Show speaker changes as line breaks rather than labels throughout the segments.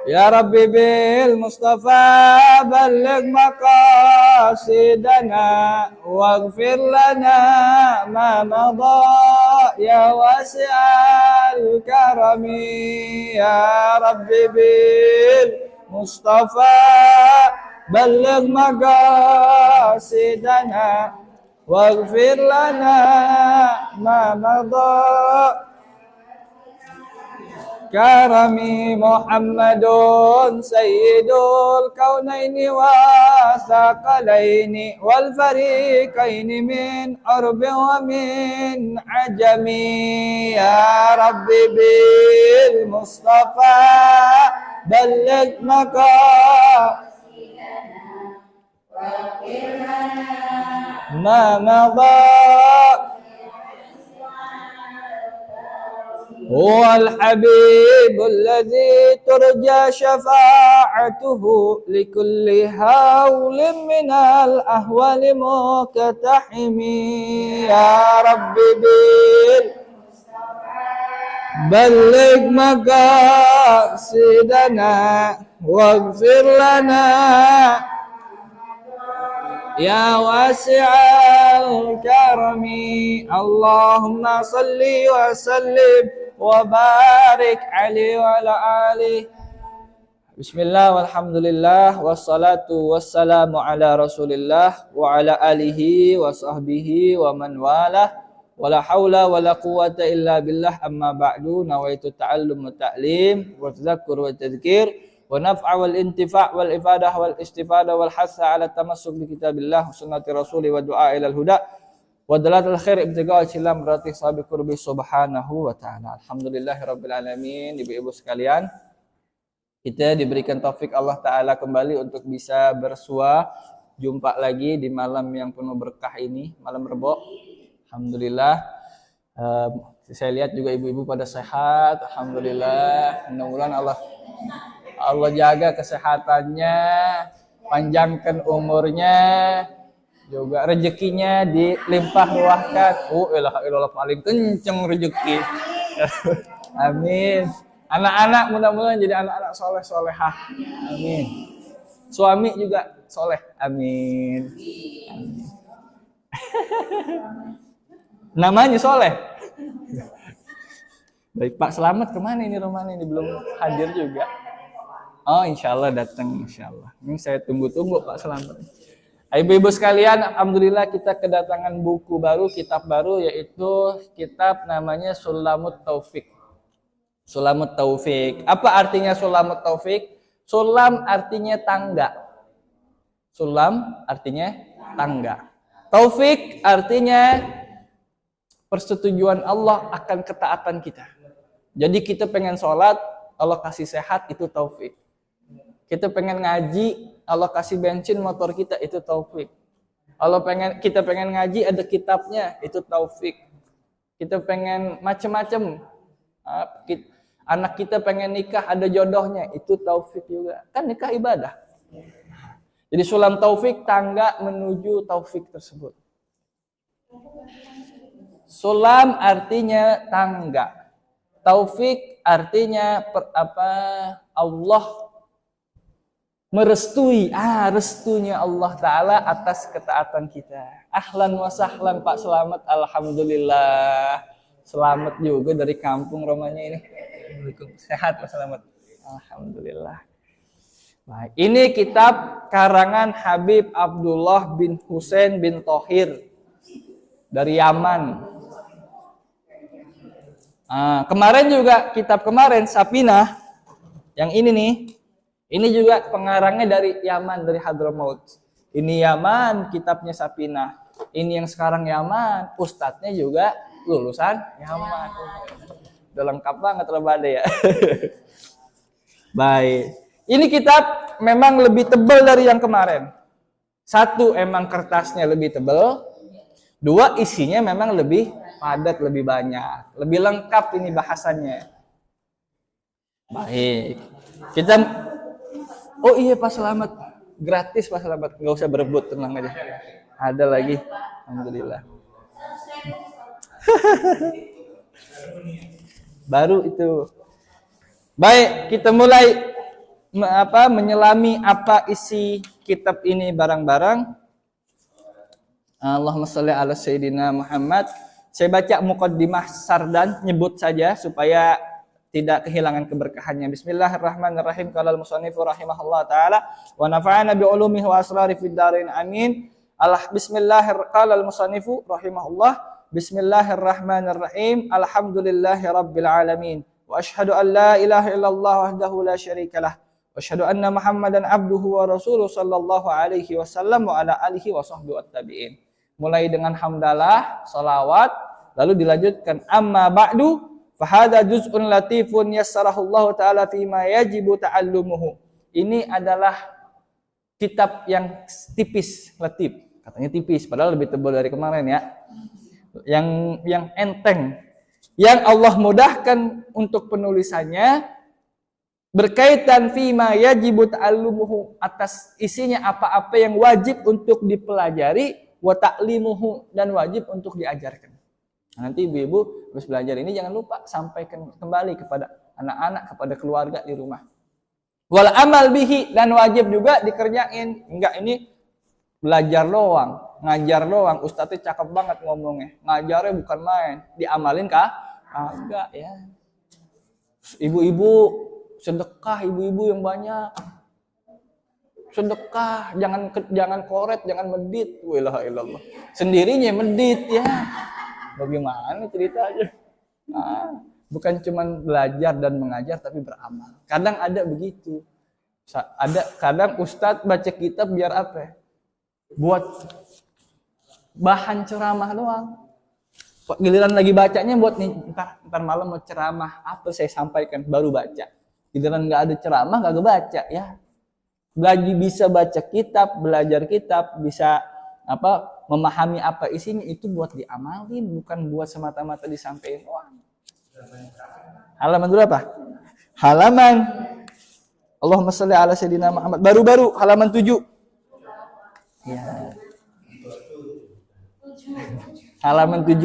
يا ربي بالمصطفى بلغ مقاصدنا واغفر لنا ما مضى يا واسع الكرم يا ربي بالمصطفى بلغ مقاصدنا واغفر لنا ما مضى كرمي محمد سيد الكونين والثقلين والفريقين من عرب ومن عجم يا ربي بالمصطفى بلغ ما مضى هو الحبيب الذي ترجى شفاعته لكل هول من الأهوال مقتحم يا ربي بلغ مقاصدنا واغفر لنا يا واسع الكرم اللهم صل وسلم وبارك عليه وعلى آله. Bismillah walhamdulillah wassalatu wassalamu ala rasulillah wa ala alihi wa sahbihi wa man walah wala haula wala quwata illa billah amma ba'du nawaitu ta'allum wa ta'lim wa tadhakkur wa tadhkir wa naf'a wal intifa' wal ifadah wal istifada wal hasa ala tamassuk bi kitabillah sunnati rasuli wa du'a ilal huda wa dalatul khair ibtiga' silam ratih sabi qurbi subhanahu wa ta'ala. Alhamdulillahirabbil alamin. Ibu-ibu sekalian, kita diberikan taufik Allah Ta'ala kembali untuk bisa bersua jumpa lagi di malam yang penuh berkah ini, malam Rebo. Alhamdulillah. Saya lihat juga ibu-ibu pada sehat. Alhamdulillah. Mudah-mudahan Allah jaga kesehatannya, panjangkan umurnya, juga rezekinya dilimpah ruahkan. Ilah paling kenceng rezeki. Amin. Anak-anak mudah-mudahan jadi anak-anak soleh-solehah. Amin. Suami juga soleh. Amin. Amin. Namanya soleh. Baik, Pak Selamat kemana ini Romani? Ini belum hadir juga. Oh, insya Allah datang, insya Allah. Ini saya tunggu-tunggu Pak Selamat. Ibu-ibu sekalian, alhamdulillah kita kedatangan buku baru, kitab baru, yaitu kitab namanya Sulamut Taufik. Sulamut Taufik. Apa artinya Sulamut Taufik? Sulam artinya tangga. Sulam artinya tangga. Taufik artinya persetujuan Allah akan ketaatan kita. Jadi kita pengen sholat, Allah kasih sehat, itu taufik. Kita pengen ngaji, Allah kasih bensin motor kita, itu taufik. Kita pengen ngaji, ada kitabnya, itu taufik. Kita pengen macem-macem. Anak kita pengen nikah, ada jodohnya, itu taufik juga. Kan nikah ibadah. Jadi sulam taufik, tangga menuju taufik tersebut. Sulam artinya tangga. Taufik artinya Allah merestui. Restunya Allah Ta'ala atas ketaatan kita. Ahlan wa sahlan Pak Selamat. Alhamdulillah. Selamat juga dari kampung romanya ini. Sehat Pak Selamat. Alhamdulillah. Baik, ini kitab karangan Habib Abdullah bin Husain bin Thohir dari Yaman. Kemarin juga kitab kemarin Sapinah yang ini nih, ini juga pengarangnya dari Yaman, dari Hadramaut. Ini Yaman, kitabnya Sapinah. Ini yang sekarang Yaman, ustadznya juga lulusan Yaman. Udah lengkap banget Rabade ya. Baik. Ini kitab memang lebih tebal dari yang kemarin. Satu, emang kertasnya lebih tebal. Dua, isinya memang lebih padat, lebih banyak. Lebih lengkap ini bahasannya. Baik. Oh iya Pak Selamat. Gratis Pak Selamat. Nggak usah berebut, tenang aja. Ada lagi. Alhamdulillah. Baru itu. Baik, kita mulai. menyelami apa isi kitab ini barang-barang. Allahumma sholli ala sayyidina Muhammad. Saya baca muqaddimah sardan, nyebut saja supaya tidak kehilangan keberkahannya. Bismillahirrahmanirrahim. Qala al-musannifu rahimahullah taala wa nafa'ana bi ulumihi wa asrari fid dharain amin. Qala al-musannifu rahimahullah. Bismillahirrahmanirrahim. Alhamdulillahi rabbil alamin. Wa asyhadu an la ilaha illallah wahdahu la syarikalah. Wa asyhadu anna Muhammadan abduhu wa rasuluhu sallallahu alaihi wasallam wa ala alihi wa sahbihi wattabi'in. Mulai dengan hamdalah, salawat, lalu dilanjutkan amma ba'du. Fahada juz'un latifun yassarahullahu ta'ala fima yajibu ta'allumuhu. Ini adalah kitab yang tipis, latif. Katanya tipis, padahal lebih tebal dari kemarin ya. Yang enteng. Yang Allah mudahkan untuk penulisannya berkaitan fima yajibu ta'allumuhu, atas isinya apa-apa yang wajib untuk dipelajari, wa ta'limuhu, dan wajib untuk diajarkan. Nanti ibu-ibu harus belajar ini, jangan lupa sampaikan kembali kepada anak-anak, kepada keluarga di rumah. Wal amal bihi, dan wajib juga dikerjain. Enggak ini belajar doang, ngajar doang. Ustadznya cakep banget ngomongnya, ngajarnya bukan main. Diamalin kah? Enggak ya. Ibu-ibu sedekah, ibu-ibu yang banyak. Sedekah, jangan koret, jangan medit. Wa ilaha illallah. Sendirinya medit ya. Bagaimana ceritanya? Bukan cuma belajar dan mengajar, tapi beramal. Kadang ada begitu. Kadang ustadz baca kitab biar apa? Buat bahan ceramah doang. Giliran lagi bacanya buat nih, ntar malam mau ceramah, apa saya sampaikan, baru baca. Giliran nggak ada ceramah, nggak kebaca ya. Bisa baca kitab, belajar kitab, bisa memahami apa isinya, itu buat diamalin, bukan buat semata-mata disampaikan doang. Halaman berapa? Halaman Allahumma sholli ala sayyidina Muhammad. Baru-baru halaman 7. Ya. Halaman 7.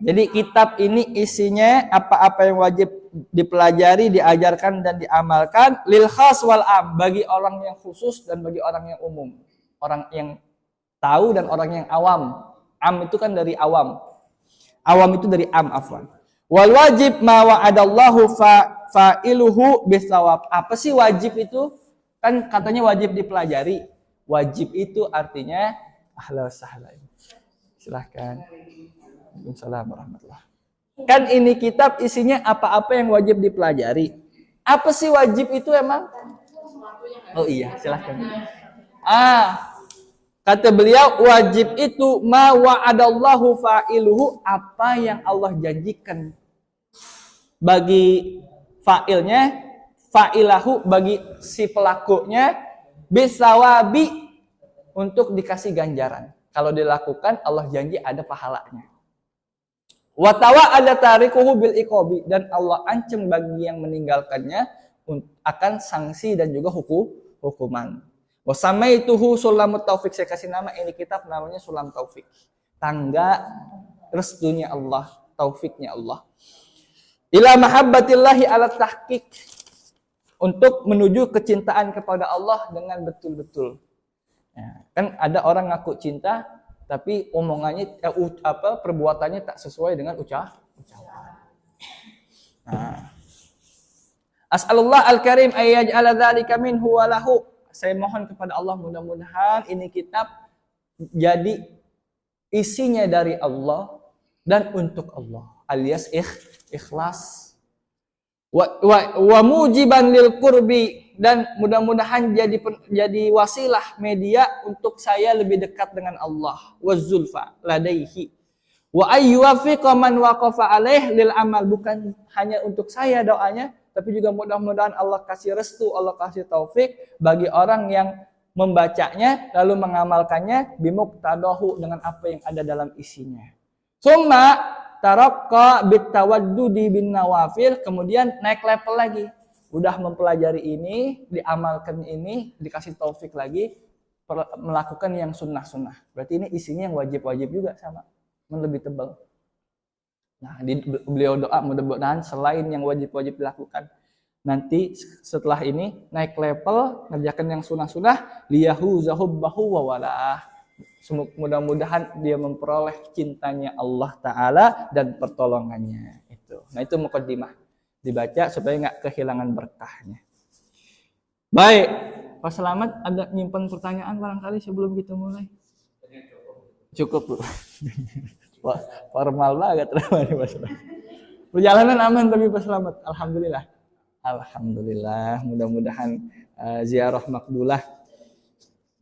Jadi kitab ini isinya apa-apa yang wajib dipelajari, diajarkan, dan diamalkan lil khas wal am, bagi orang yang khusus dan bagi orang yang umum. Orang yang tahu dan orang yang awam. Am itu kan dari awam. Awam itu dari am, afwan. Wal wajib ma wa'adallahu fa'iluhu bisawab. Apa sih wajib itu? Kan katanya wajib dipelajari. Wajib itu artinya ahlan wa sahlan. Silahkan. Waalaikumsalam warahmatullahi. Kan ini kitab isinya apa-apa yang wajib dipelajari. Apa sih wajib itu emang? Oh iya, silahkan. Kata beliau, wajib itu ma wa'adallahu fa'iluhu, apa yang Allah janjikan bagi fa'ilnya, fa'ilahu bagi si pelakunya, bisawabi, untuk dikasih ganjaran. Kalau dilakukan, Allah janji ada pahalanya. Watawa ada tarikuhu bil iqabi, dan Allah ancam bagi yang meninggalkannya akan sanksi dan juga hukuman. Wasamaituhu sulamut taufik, saya kasih nama ini kitab namanya Sulam Taufik. Tangga restunya Allah, taufiknya Allah. Ila mahabbatillahi ala tahqiq, untuk menuju kecintaan kepada Allah dengan betul-betul. Ya, kan ada orang ngaku cinta tapi omongannya perbuatannya tak sesuai dengan ucapan. As'alullah al-karim ayyaj'ala dzalika minhu wa lahu. Saya mohon kepada Allah, mudah-mudahan ini kitab jadi isinya dari Allah dan untuk Allah, alias ikhlas. Wa mujiban lil qurbi, dan mudah-mudahan jadi wasilah media untuk saya lebih dekat dengan Allah, wazulfa ladaihi, wa ayyuwafiqa man waqafa alaih lil amal, bukan hanya untuk saya doanya, tapi juga mudah-mudahan Allah kasih restu, Allah kasih taufik bagi orang yang membacanya lalu mengamalkannya bimuqtadahu, dengan apa yang ada dalam isinya. Summa taraqqa bitawaddudi bin nawafil, kemudian naik level lagi. Udah mempelajari ini, diamalkan ini, dikasih taufik lagi, melakukan yang sunnah-sunnah. Berarti ini isinya yang wajib-wajib juga sama, lebih tebal. Nah, beliau doa mudah-mudahan selain yang wajib-wajib dilakukan, nanti setelah ini naik level, ngerjakan yang sunah-sunah, liyahu zahubbahu wa walah. Mudah-mudahan dia memperoleh cintanya Allah Ta'ala dan pertolongannya. Nah, itu mukaddimah. Dibaca supaya nggak kehilangan berkahnya. Baik, Pak Selamat ada nyimpan pertanyaan barangkali sebelum kita mulai? Cukup, Bu. Wah, formal banget Pak Selamat. Perjalanan aman tapi Pak Selamat. Alhamdulillah. Alhamdulillah, mudah-mudahan ziarah makbulah.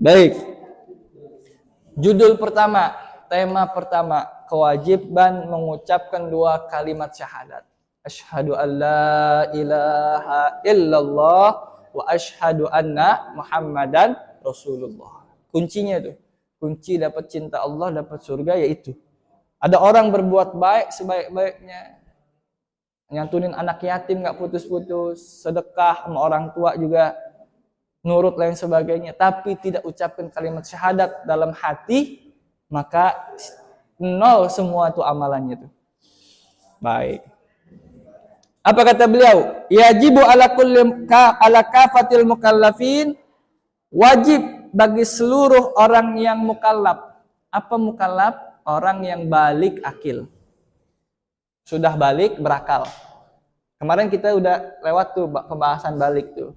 Baik. Judul pertama, tema pertama, kewajiban mengucapkan 2 kalimat syahadat. Asyhadu an la ilaha illallah wa asyhadu anna Muhammadan Rasulullah. Kuncinya tuh. Kunci dapat cinta Allah, dapat surga yaitu ada orang berbuat baik sebaik-baiknya, nyantunin anak yatim nggak putus-putus, sedekah sama orang tua juga nurut lain sebagainya, tapi tidak ucapkan kalimat syahadat dalam hati, maka nol semua itu amalannya tuh. Baik. Apa kata beliau? Yajibu ala kafatil mukallafin, wajib bagi seluruh orang yang mukallaf. Apa mukallaf? Orang yang balik akil. Sudah balik berakal. Kemarin kita udah lewat tuh pembahasan balik tuh.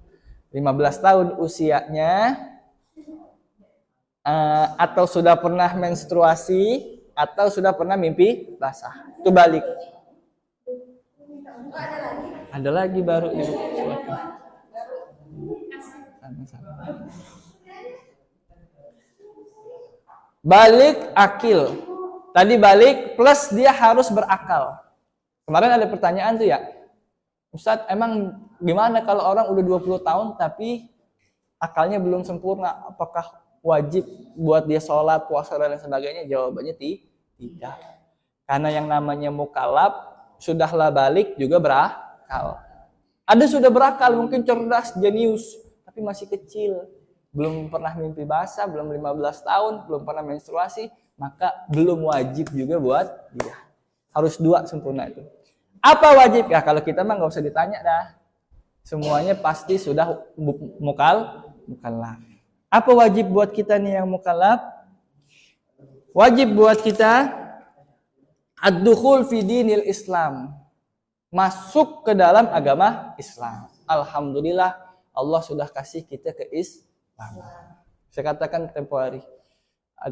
15 tahun usianya, atau sudah pernah menstruasi, atau sudah pernah mimpi basah. Itu balik. Ada lagi baru Ibu. Balik akil. Tadi balik plus dia harus berakal. Kemarin ada pertanyaan tuh ya, Ustadz, emang gimana kalau orang udah 20 tahun tapi akalnya belum sempurna? Apakah wajib buat dia sholat, puasa, dan lain sebagainya? Jawabannya tidak. Karena yang namanya mukallaf, sudahlah balik juga berakal. Ada sudah berakal, mungkin cerdas, jenius, tapi masih kecil. Belum pernah mimpi basah, belum 15 tahun, belum pernah menstruasi, maka belum wajib juga buat dia. Harus 2 sempurna itu. Apa wajib? Ya kalau kita mah nggak usah ditanya dah. Semuanya pasti sudah mukallaf. Apa wajib buat kita nih yang mukallaf? Wajib buat kita ad-dukhul fi dinil Islam. Masuk ke dalam agama Islam. Alhamdulillah Allah sudah kasih kita ke Islam. Saya katakan tempo hari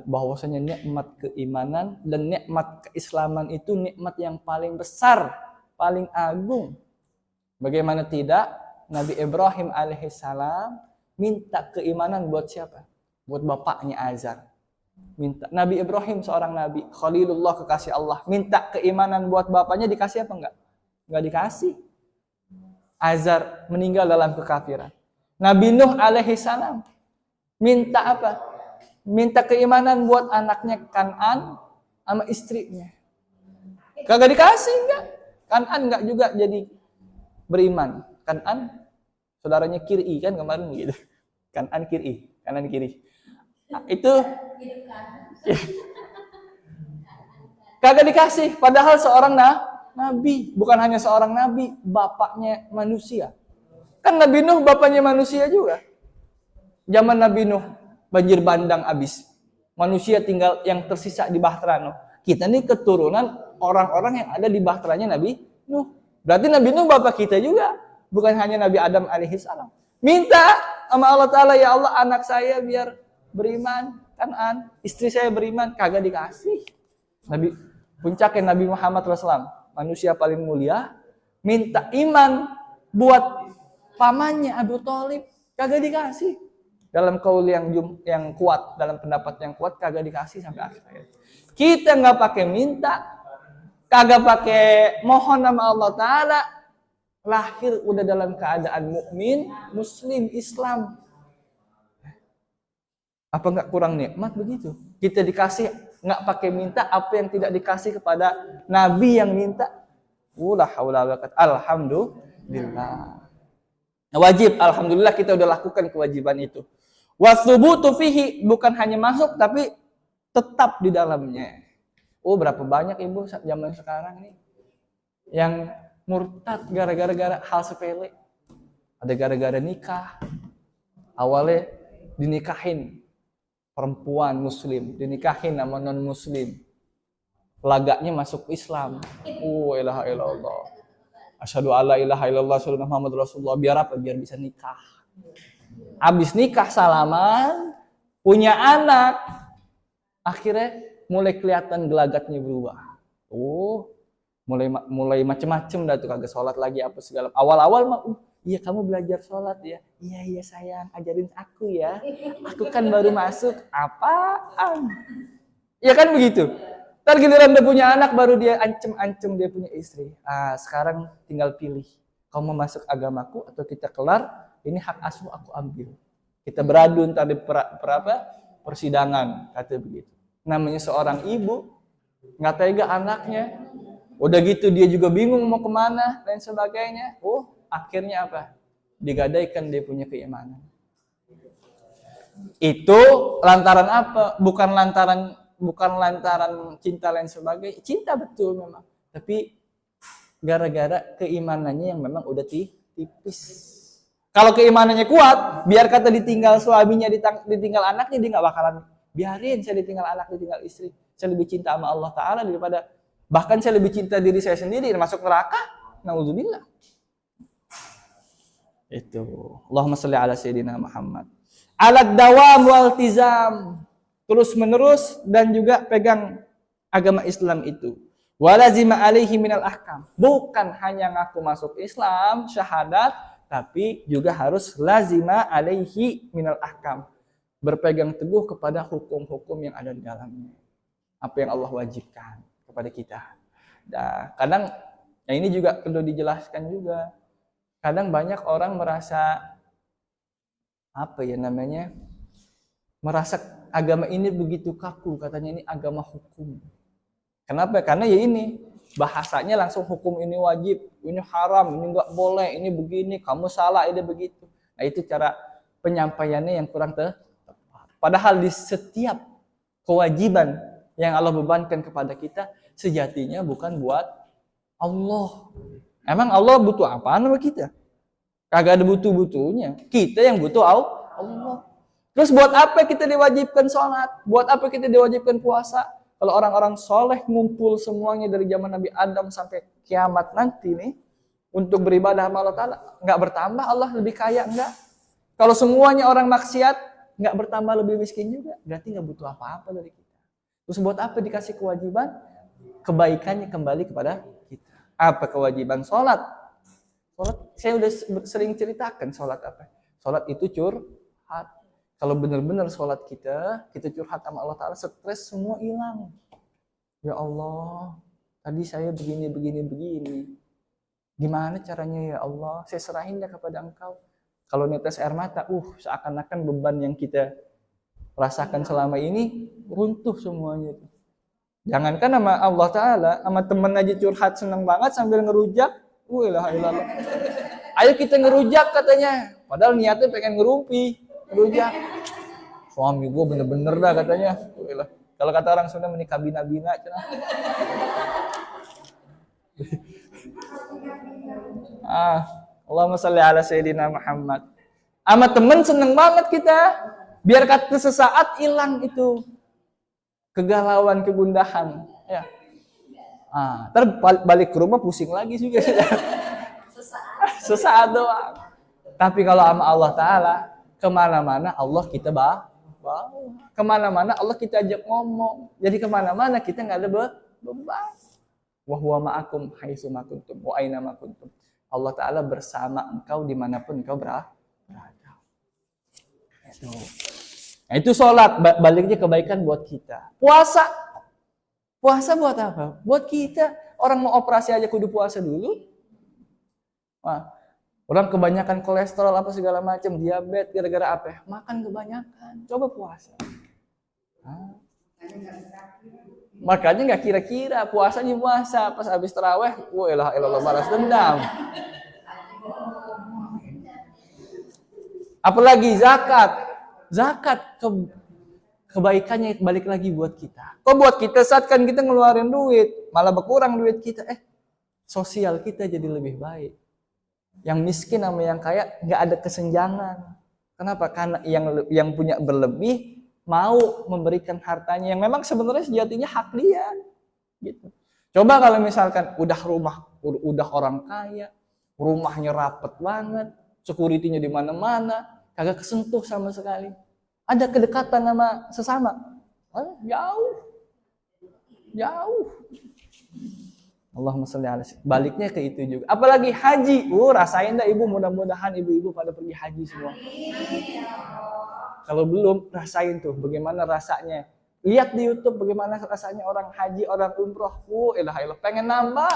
bahwasanya nikmat keimanan dan nikmat keislaman itu nikmat yang paling besar, paling agung. Bagaimana tidak, Nabi Ibrahim alaihissalam minta keimanan buat siapa? Buat bapaknya Azar. Minta. Nabi Ibrahim seorang nabi, Khalilullah, kekasih Allah, minta keimanan buat bapaknya, dikasih apa enggak? Enggak dikasih. Azar meninggal dalam kekafiran. Nabi Nuh alaihissalam minta apa? Minta keimanan buat anaknya Kan'an sama istrinya. Kagak dikasih enggak? Kan'an enggak juga jadi beriman. Kan'an saudaranya Kiri kan kemarin gitu. Kan'an Kiri, kanan kiri. Nah, itu kagak dikasih, padahal seorang nabi, bukan hanya seorang nabi, bapaknya manusia. Kan Nabi Nuh bapaknya manusia juga. Zaman Nabi Nuh banjir bandang habis. Manusia tinggal yang tersisa di Bahtera Nuh. Kita ini keturunan orang-orang yang ada di Bahteranya Nabi Nuh. Berarti Nabi Nuh bapak kita juga. Bukan hanya Nabi Adam alaihissalam. Minta sama Allah Ta'ala, ya Allah anak saya biar beriman. Kan'an, istri saya beriman. Kagak dikasih. Puncaknya Nabi Muhammad SAW, manusia paling mulia, minta iman buat pamannya Abu Thalib. Kagak dikasih. Dalam kaul yang kuat, dalam pendapat yang kuat, kagak dikasih sampai akhir hayat. Kita nggak pakai minta, kagak pakai mohon nama Allah Ta'ala, lahir udah dalam keadaan mukmin, muslim, Islam. Apa nggak kurang nikmat begitu? Kita dikasih nggak pakai minta apa yang tidak dikasih kepada Nabi yang minta. Alhamdulillah. Wajib, alhamdulillah kita udah lakukan kewajiban itu. Wasubutu fihi, bukan hanya masuk tapi tetap di dalamnya. Oh, berapa banyak ibu zaman sekarang nih yang murtad gara-gara hal sepele. Ada gara-gara nikah. Awalnya dinikahin perempuan muslim, dinikahin sama non muslim. Lagaknya masuk Islam. Ilaha illallah. Asyhadu alla ilaha illallah asyhadu anna Muhammadar Rasulullah. Biar apa? Biar bisa nikah. Habis nikah salaman, punya anak. Akhirnya mulai kelihatan gelagatnya berubah. Mulai macem-macem dah tuh, kagak sholat lagi apa segala. Awal-awal mah, iya kamu belajar sholat ya. Iya sayang, ajarin aku ya. Aku kan baru masuk. Apaan? Iya kan begitu. Ntar giliran dia punya anak baru dia ancem-ancem dia punya istri. Sekarang tinggal pilih. Kau mau masuk agamaku atau kita kelar, ini hak asuh aku ambil. Kita beradu ntar di persidangan, kata begitu. Namanya seorang ibu, nggak tega anaknya. Udah gitu dia juga bingung mau kemana dan sebagainya. Akhirnya apa? Digadaikan dia punya keimanan. Itu lantaran apa? Bukan lantaran cinta lain sebagainya. Cinta betul memang. Tapi gara-gara keimanannya yang memang udah tipis. Kalau keimanannya kuat, biar kata ditinggal suaminya, ditinggal anaknya, dia nggak bakalan biarin saya ditinggal anak, ditinggal istri. Saya lebih cinta sama Allah Ta'ala daripada, bahkan saya lebih cinta diri saya sendiri, masuk neraka. Nauzubillah. Itu. Allahumma sholli ala sayyidina Muhammad. Alat dawam wal tizam. Terus menerus dan juga pegang agama Islam itu. Walazima alaihi minal ahkam. Bukan hanya ngaku masuk Islam, syahadat, tapi juga harus lazima alaihi minal ahkam. Berpegang teguh kepada hukum-hukum yang ada di dalamnya. Apa yang Allah wajibkan kepada kita. Nah, kadang, ini juga perlu dijelaskan juga. Kadang banyak orang merasa, merasa agama ini begitu kaku, katanya ini agama hukum. Kenapa? Karena ya ini, bahasanya langsung hukum ini wajib, ini haram, ini nggak boleh, ini begini, kamu salah, ini begitu. Nah itu cara penyampaiannya yang kurang tepat. Padahal di setiap kewajiban yang Allah bebankan kepada kita, sejatinya bukan buat Allah. Emang Allah butuh apaan sama kita? Kagak ada butuh-butuhnya. Kita yang butuh Allah. Terus buat apa kita diwajibkan sholat? Buat apa kita diwajibkan puasa? Kalau orang-orang soleh ngumpul semuanya dari zaman Nabi Adam sampai kiamat nanti nih, untuk beribadah sama Allah Ta'ala, nggak bertambah Allah lebih kaya, enggak. Kalau semuanya orang maksiat, nggak bertambah lebih miskin juga, berarti nggak butuh apa-apa dari kita. Terus buat apa dikasih kewajiban? Kebaikannya kembali kepada kita. Apa kewajiban? Sholat. Sholat, saya udah sering ceritakan sholat apa. Sholat itu curhat. Kalau benar-benar sholat kita curhat sama Allah Ta'ala, stres semua hilang. Ya Allah, tadi saya begini. Gimana caranya ya Allah? Saya serahin ya kepada Engkau. Kalau netes air mata, seakan-akan beban yang kita rasakan selama ini runtuh semuanya. Jangankan sama Allah Ta'ala, sama teman aja curhat seneng banget sambil ngerujak. Ayo kita ngerujak katanya. Padahal niatnya pengen ngerumpi, ngerujak. Suami gue bener-bener dah katanya. Kalau kata orang Sunda menikah bina-bina. Allahumma sholli ala sayyidina Muhammad. Sama temen seneng banget kita. Biar kata sesaat hilang itu kegalauan, kegundahan. Ya. Ntar balik ke rumah pusing lagi juga. Sesaat doang. Tapi kalau sama Allah Ta'ala, kemana-mana Allah kita bawa. Kemana-mana Allah kita ajak ngomong. Jadi kemana-mana kita nggak ada beban. Wa huwa ma'akum haitsu ma kuntum wa aina ma kuntum. Allah Ta'ala bersama engkau dimanapun engkau berada. Itu sholat, baliknya kebaikan buat kita. Puasa buat apa? Buat kita. Orang mau operasi aja kudu puasa dulu. Orang kebanyakan kolesterol apa segala macam, diabetes gara-gara apa? Makan kebanyakan. Coba puasa. Makanya nggak kira-kira puasanya puasa pas habis taraweh, elah balas dendam. Apalagi zakat kebaikannya balik lagi buat kita. Kok buat kita saat kan kita ngeluarin duit, malah berkurang duit kita. sosial kita jadi lebih baik. Yang miskin sama yang kaya nggak ada kesenjangan. Kenapa? Karena yang punya berlebih mau memberikan hartanya yang memang sebenarnya sejatinya hak dia. Gitu. Coba kalau misalkan udah orang kaya, rumahnya rapet banget, security-nya di mana-mana, kagak kesentuh sama sekali. Ada kedekatan sama sesama? Jauh. Allahumma sholli ala sayyidina. Baliknya ke itu juga. Apalagi haji. Rasain dah ibu, mudah-mudahan ibu-ibu pada pergi haji semua. Kalau belum, rasain tuh bagaimana rasanya. Lihat di YouTube bagaimana rasanya orang haji, orang umroh. Elah, pengen nambah.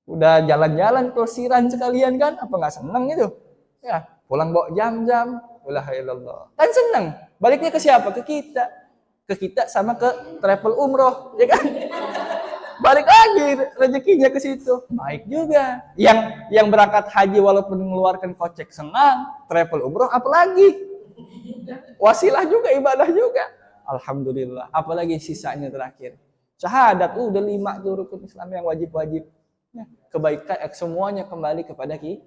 Udah jalan-jalan pelesiran sekalian kan? Apa nggak seneng itu? Ya, pulang bawa jam-jam. Elah. Kan seneng. Baliknya ke siapa? Ke kita sama ke travel umroh, ya kan? Balik lagi rezekinya ke situ. Baik juga. Yang berangkat haji walaupun mengeluarkan kocek senang, travel umroh apalagi. Wasilah juga, ibadah juga. Alhamdulillah. Apalagi sisanya terakhir. Syahadat, udah 5 tuh rukun Islam yang wajib-wajib. Ya, kebaikan semuanya kembali kepada kita.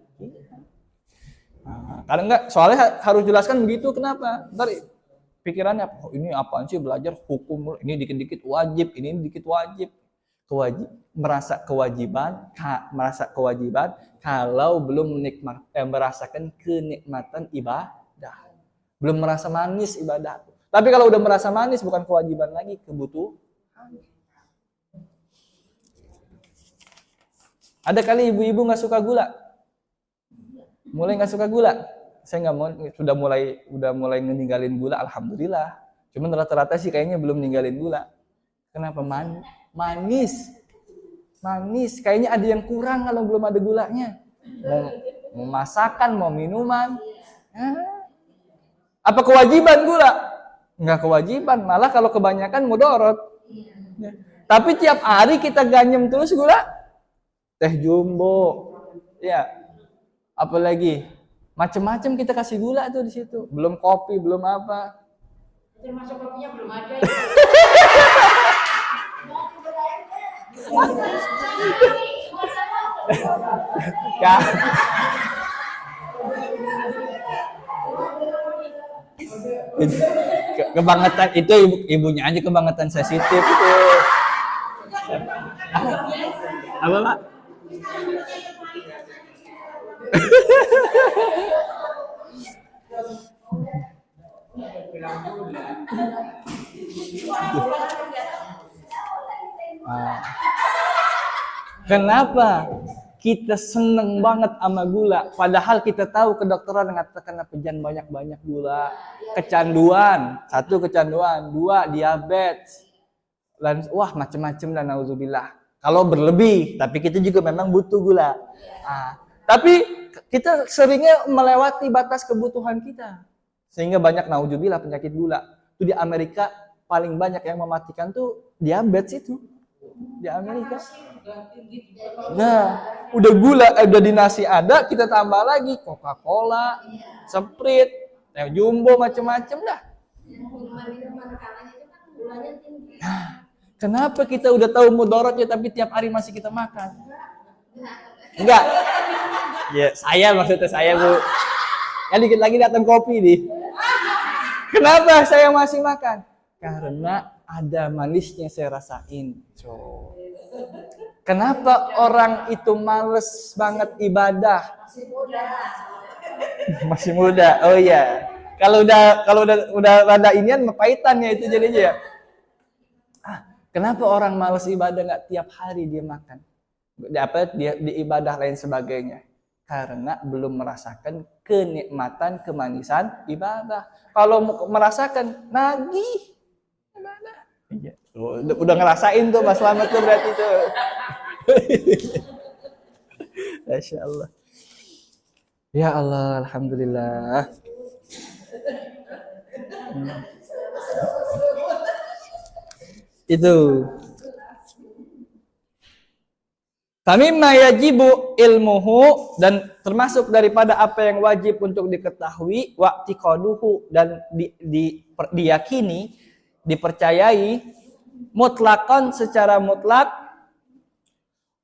Karena enggak, soalnya harus jelaskan begitu. Kenapa? Ntar pikirannya, ini apaan sih belajar hukum, ini dikit-dikit wajib, ini dikit wajib. Merasa kewajiban kalau belum merasakan kenikmatan ibadah. Belum merasa manis ibadah. Tapi kalau udah merasa manis bukan kewajiban lagi, kebutuhan. Ada kali ibu-ibu nggak suka gula. Mulai nggak suka gula. Saya nggak mau, udah mulai ninggalin gula, alhamdulillah. Cuman rata-rata sih kayaknya belum ninggalin gula. Kenapa? Manis. Kayaknya ada yang kurang kalau belum ada gulanya. Mau masakan, mau minuman. Apa kewajiban gula? Nggak kewajiban, malah kalau kebanyakan mudorot. Ya. Tapi tiap hari kita ganyem terus gula. Teh jumbo. Ya. Apalagi macam-macam kita kasih gula tuh di situ. Belum kopi, belum apa.
Termasuk kopinya belum ada.
Kebangetan itu ibunya aja kebangetan sensitif itu. Apa Pak? Kenapa kita seneng banget sama gula? Padahal kita tahu kedokteran mengatakan jangan banyak-banyak gula. Kecanduan, 1 kecanduan, 2 diabetes, dan macam-macam dan nauzubillah. Kalau berlebih, tapi kita juga memang butuh gula. Tapi kita seringnya melewati batas kebutuhan kita. Sehingga banyak nauzubillah penyakit gula. Itu di Amerika paling banyak yang mematikan tuh diabetes itu. Di Amerika. Nah, udah gula, udah di nasi ada, kita tambah lagi Coca-Cola, Sprite, teh jumbo, macam-macam dah. Nah, kenapa kita udah tahu mudaratnya tapi tiap hari masih kita makan? Enggak. Ya, maksudnya saya, Bu. Ya dikit lagi datang kopi nih. Kenapa saya masih makan? Karena ada manisnya saya rasain. Kenapa orang itu males banget ibadah? Masih muda. Oh iya. Kalau udah rada inian pahitannya itu jadinya ya. Kenapa orang males ibadah nggak tiap hari dia makan? Dia di ibadah lain sebagainya. Karena belum merasakan kenikmatan kemanisan ibadah. Kalau merasakan nagih ibadah. Iya. Udah ngerasain tuh Mas Slamet tuh berarti tuh. Masya Allah. Ya Allah, alhamdulillah. Itu. Famimma yajibu ilmuhu, dan termasuk daripada apa yang wajib untuk diketahui, wa'tiqaduhu, dan diyakini, dipercayai, mutlakon secara mutlak,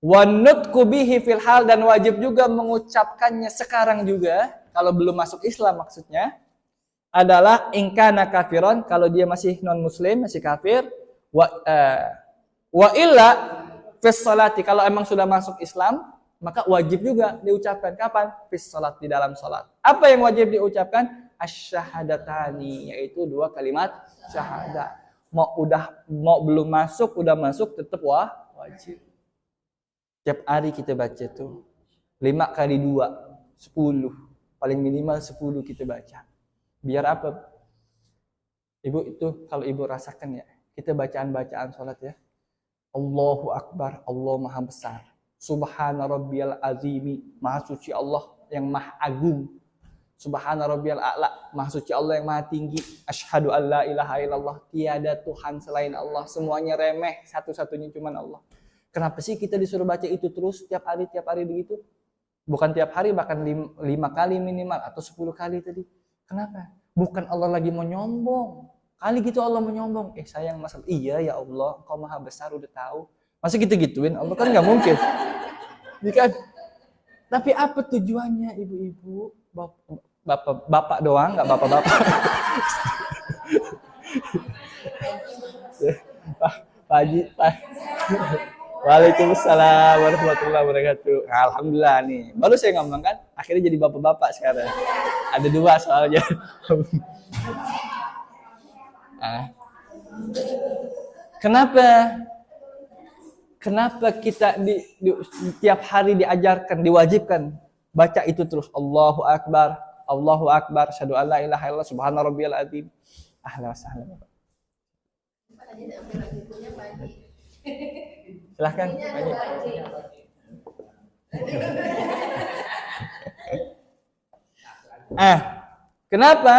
Wa nutqu bihi fil hal, dan wajib juga mengucapkannya sekarang juga kalau belum masuk Islam maksudnya adalah ingkana kafiron, kalau dia masih non muslim, masih kafir, wa illa fis salati, kalau emang sudah masuk Islam maka wajib juga diucapkan kapan? Fis salat, di dalam salat. Apa yang wajib diucapkan? Asy-syahadatani, yaitu 2 kalimat syahadat. Mau belum masuk, udah masuk, tetap wajib. Tiap hari kita baca tuh 5 kali 2 10, paling minimal 10 kita baca. Biar apa? Ibu itu kalau ibu rasakan ya, kita bacaan-bacaan sholat ya, Allahu Akbar, Allah Maha Besar, Subhana Rabbiyal Azimi, Maha Suci Allah yang Maha Agung, Subhana Rabbiyal A'la, Maha Suci Allah yang Maha Tinggi, Asyhadu an la ilaha illallah, tiada Tuhan selain Allah, semuanya remeh, satu-satunya cuman Allah. Kenapa sih kita disuruh baca itu terus tiap hari begitu? Bukan tiap hari, bahkan 5 kali minimal atau 10 kali tadi. Kenapa? Bukan Allah lagi mau nyombong. Kali gitu Allah mau nyombong. Sayang masalah. Iya ya Allah, Engkau Maha Besar, udah tahu. Masa kita gituin? Allah kan nggak mungkin. Kan? Tapi apa tujuannya ibu-ibu? Bapak doang, nggak bapak-bapak. Pak Haji, Pak. Waalaikumsalam warahmatullahi wabarakatuh. Alhamdulillah nih. Baru saya ngomong kan, akhirnya jadi bapak-bapak sekarang. Ada 2 soalnya. Kenapa kita di tiap hari diajarkan, diwajibkan baca itu terus? Allahu Akbar, Allahu Akbar, asyhadu an la ilaha illallah, subhana rabbiyal azim. Ahlan wa sahlan. Silahkan. Kenapa?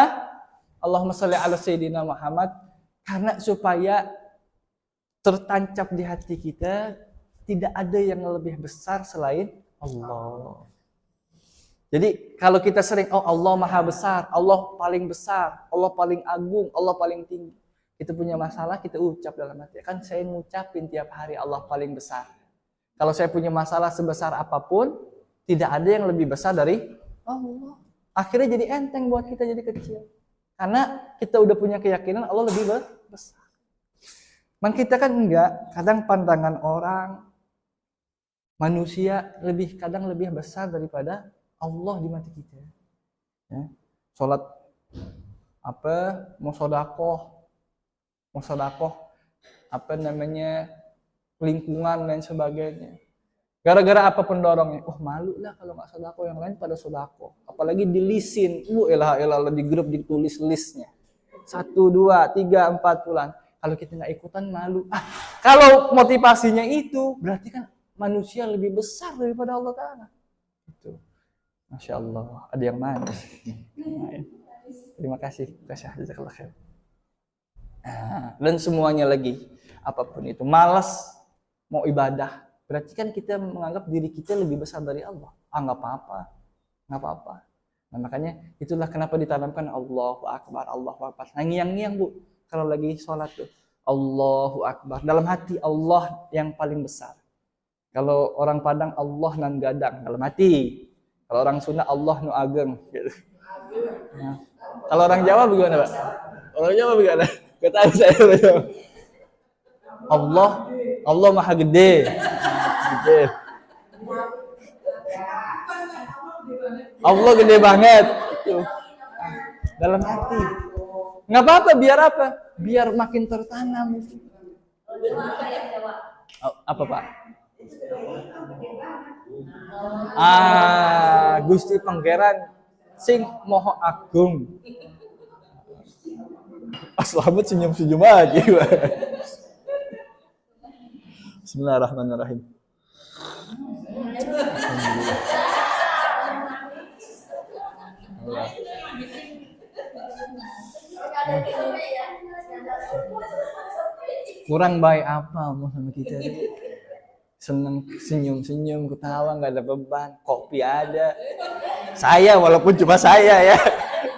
Allahumma sholli ala sayyidina Muhammad, karena supaya tertancap di hati kita tidak ada yang lebih besar selain Allah. Jadi kalau kita sering Allah Maha Besar, Allah paling besar, Allah paling agung, Allah paling tinggi. Kita punya masalah, kita ucap dalam hati. Kan saya ngucapin tiap hari Allah paling besar. Kalau saya punya masalah sebesar apapun, tidak ada yang lebih besar dari Allah. Akhirnya jadi enteng buat kita jadi kecil. Karena kita udah punya keyakinan Allah lebih besar. Man kita kan enggak, kadang pandangan orang, manusia kadang lebih besar daripada Allah di mata kita. Ya. Sholat mau sodakoh, lingkungan dan sebagainya. Gara-gara apa pendorongnya? Malu lah kalau nggak sodakoh, yang lain pada sodakoh. Apalagi dilisin, elah di grup ditulis listnya. 1, 2, 3, 4 bulan. Kalau kita nggak ikutan malu. Kalau motivasinya itu, berarti kan manusia lebih besar daripada Allah Ta'ala. Itu. Masya Allah, ada yang manis. Terima kasih. Jazakallah khair. Dan semuanya lagi, apapun itu, malas mau ibadah, berarti kan kita menganggap diri kita lebih besar dari Allah. Nggak apa-apa. Nah, makanya itulah kenapa ditanamkan Allahu Akbar, Allahu Akbar. Ngiang-ngiang Bu, kalau lagi sholat tuh, Allahu Akbar. Dalam hati Allah yang paling besar. Kalau orang Padang, Allah nan gadang dalam hati. Kalau orang Sunda, Allah nu ageng. Gitu. Nah, kalau orang Jawa bagaimana Pak? Orang Jawa bagaimana? Gak tahu saya. Allah Maha Gede. Allah gede banget. Itu. Dalam hati. Nggak apa-apa, biar apa? Biar makin tertanam. Apa Pak? Gusti Pangeran sing moho agung. Selamat senyum-senyum aja. Bismillahirrahmanirrahim. Kurang baik apa mau sama kita? Seneng senyum-senyum, ketawa, nggak ada beban, kopi ada. Saya walaupun cuma saya ya,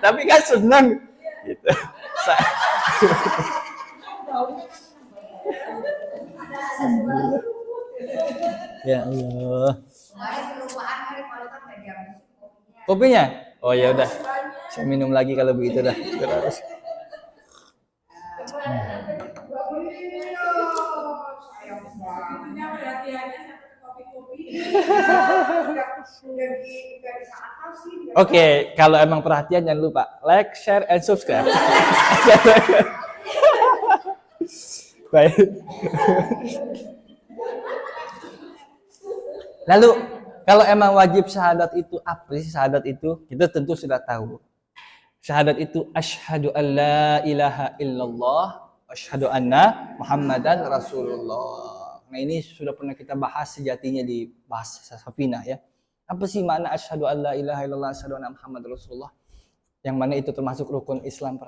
tapi kan seneng. Gitu. Ya Allah.
Kemarin kelupaan kali kalau kan nggak dihabisin kopinya.
Kopinya? Oh ya udah. Saya minum lagi kalau begitu dah. Terus. Oke, kalau emang perhatian jangan lupa like, share, and subscribe. Baik. Lalu kalau emang wajib syahadat itu apa sih syahadat itu? Kita tentu sudah tahu. Syahadat itu asyhadu an la ilaha illallah wa asyhadu anna Muhammadan Rasulullah. Nah, ini sudah pernah kita bahas sejatinya di bahas Safinah ya. Apa sih makna asyhadu an la ilaha illallah asyhadu anna Muhammadan Rasulullah? Yang mana itu termasuk rukun Islam.